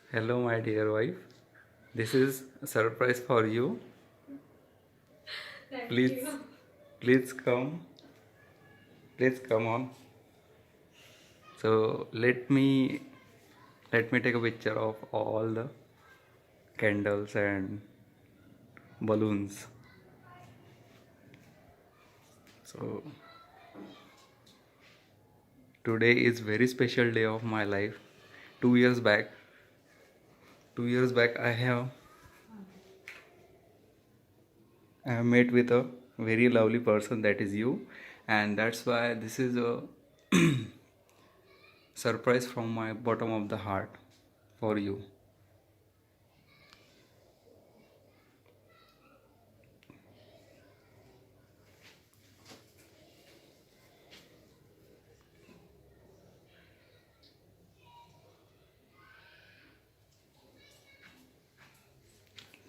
Hello, my dear wife. This is a surprise for you. Thank Please, you. please come. Please come on. So let me take a picture of all the candles and balloons. So today is very special day of my life. 2 years back, 2 years back, I have met with a very lovely person, that is you, and that's why this is a surprise from my bottom of the heart for you.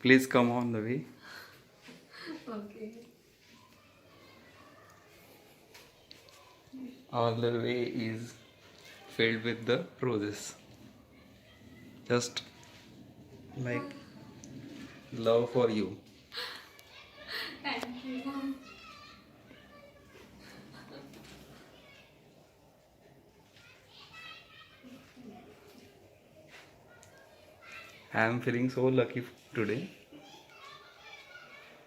Please come on the way. Okay. All the way is filled with the roses. Just like love for you. Thank you. I am feeling so lucky today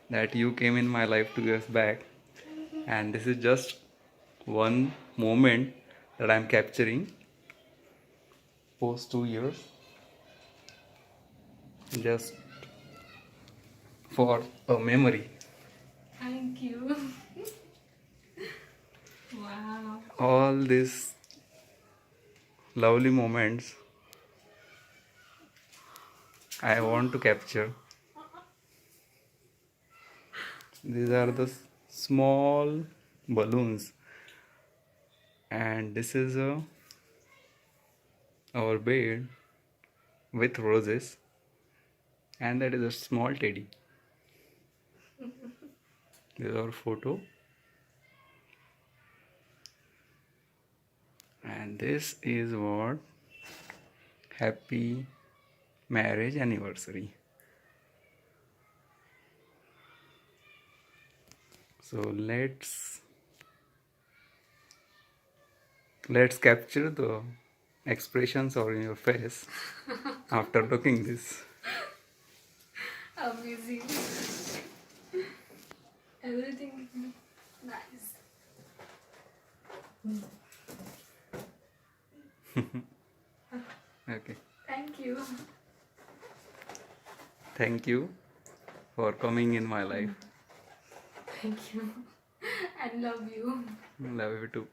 that you came in my life 2 years back, and this is just one moment that I'm capturing post 2 years, just for a memory. Thank you. Wow. All these lovely moments I want to capture. These are the small balloons, and this is our bed with roses, and that is a small teddy. This is our photo, and this is what happy marriage anniversary. So let's capture the expressions on your face after looking this. Amazing. Everything nice. Okay. Thank you. Thank you for coming in my life. Thank you. And love you. Love you too.